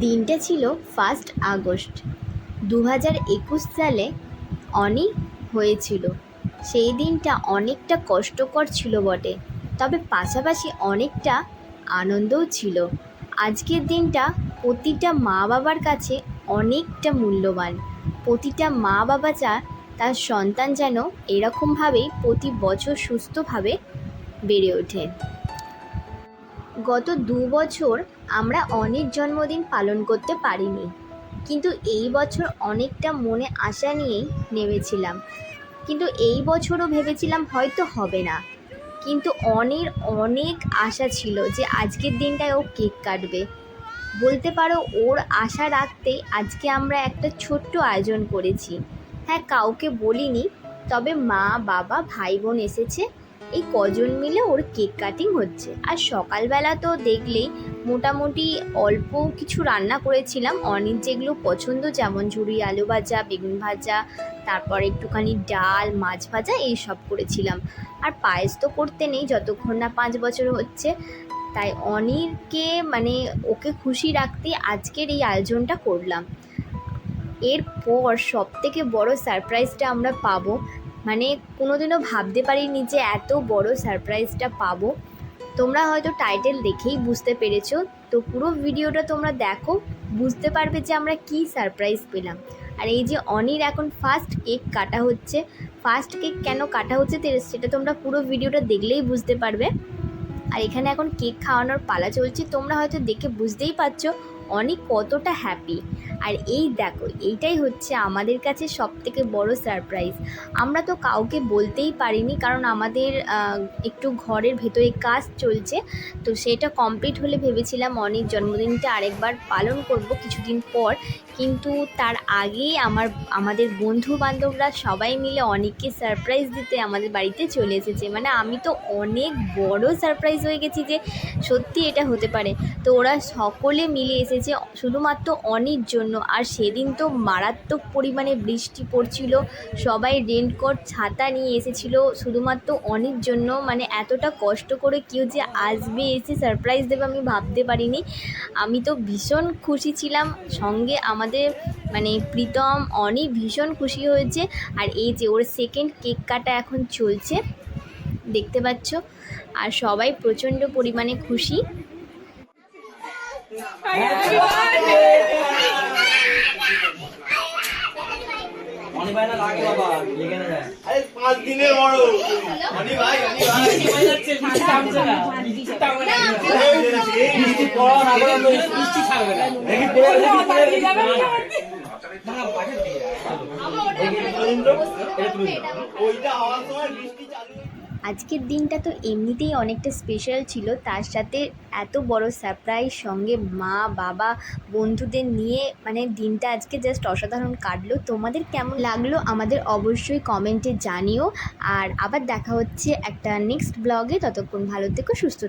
দিনটা ছিল 1 আগস্ট 2021 সালে। অনি হয়েছিল। সেই দিনটা অনেকটা কষ্টকর ছিল বটে, তবে পাশাপাশি অনেকটা আনন্দও ছিল। আজকের দিনটা প্রতিটা মা বাবার কাছে অনেকটা মূল্যবান। প্রতিটা মা বাবা চায় তার সন্তান যেন এরকমভাবেই প্রতি বছর সুস্থভাবে বেড়ে ওঠে। গত 2 বছর আমরা অনেক জন্মদিন পালন করতে পারিনি, কিন্তু এই বছর অনেকটা মনে আশা নিয়েই নেমেছিলাম। কিন্তু এই বছরও ভেবেছিলাম হয়তো হবে না, কিন্তু অনেক আশা ছিল যে আজকের দিনটায় ও কেক কাটবে। বলতে পারো ওর আশা রাখতেই আজকে আমরা একটা ছোট্ট আয়োজন করেছি। হ্যাঁ, কাউকে বলিনি, তবে মা বাবা ভাই বোন এসেছে। এই কজন মিলে ওর কেক কাটিং হচ্ছে। আর সকালবেলা তো দেখলেই মোটামুটি অল্প কিছু রান্না করেছিলাম অনির যেগুলো পছন্দ, যেমন ঝুরি আলু ভাজা, বেগুন ভাজা, তারপর একটুখানি ডাল, মাছ ভাজা, এই সব করেছিলাম। আর পায়েস তো করতে নেই যতক্ষণ না 5 বছর হচ্ছে। তাই অনিরকে ওকে খুশি রাখতে আজকের এই আয়োজনটা করলাম। এরপর সবথেকে বড় সারপ্রাইজটা আমরা পাবো, কোনোদিনও ভাবতে পারিনি যে এত বড় সারপ্রাইজটা পাবো। তোমরা হয়তো টাইটেল দেখেই বুঝতে পেরেছো, তো পুরো ভিডিওটা তোমরা দেখো, বুঝতে পারবে যে আমরা কি সারপ্রাইজ পেলাম। আর এই যে অনির এখন ফার্স্ট কেক কাটা হচ্ছে। ফার্স্ট কেক কেন কাটা হচ্ছে সেটা তোমরা পুরো ভিডিওটা দেখলেই বুঝতে পারবে। আর এখানে এখন কেক খাওয়ানোর পালা চলছে। তোমরা হয়তো দেখে বুঝতেই পারছো অনেক কতটা হ্যাপি। আর এই দেখো, এইটাই হচ্ছে আমাদের কাছে সবথেকে বড় সারপ্রাইজ। আমরা তো কাউকে বলতেই পারিনি, কারণ আমাদের একটু ঘরের ভেতরে কাজ চলছে। তো সেটা কমপ্লিট হলে ভেবেছিলাম অনির জন্মদিনটা আরেকবার পালন করব কিছুদিন পর, কিন্তু তার আগেই আমাদের বন্ধু বান্ধবরা সবাই মিলে অনেককে সারপ্রাইজ দিতে আমাদের বাড়িতে চলে এসেছে। আমি তো অনেক বড় সারপ্রাইজ হয়ে গেছি যে সত্যি এটা হতে পারে। তো ওরা সকলে মিলে এসেছে শুধুমাত্র অনির জন্য। আর সেদিন তো মারাত্মক পরিমাণে বৃষ্টি পড়ছিল, সবাই রেনকোট ছাতা নিয়ে এসেছিল শুধুমাত্র অনির জন্য। এতটা কষ্ট করে কেউ যে আসবে, এসে সারপ্রাইজ দেবে, আমি ভাবতে পারিনি। আমি তো ভীষণ খুশি ছিলাম, সঙ্গে আমাদের প্রীতম, অনি ভীষণ খুশি হয়েছে। আর এই যে ওর সেকেন্ড কেক কাটা এখন চলছে, দেখতে পাচ্ছ। আর সবাই প্রচণ্ড পরিমাণে খুশি। আজকের দিনটা তো এমনিতেই অনেকটা স্পেশাল ছিল, তার সাথে এত বড় সারপ্রাইজ, সঙ্গে মা বাবা বন্ধুদের নিয়ে দিনটা আজকে জাস্ট অসাধারণ কাটলো। তোমাদের কেমন লাগলো আমাদের অবশ্যই কমেন্টে জানিও। আর আবার দেখা হচ্ছে একটা নেক্সট ব্লগে। ততক্ষণ ভালো থেকো, সুস্থ থেকো।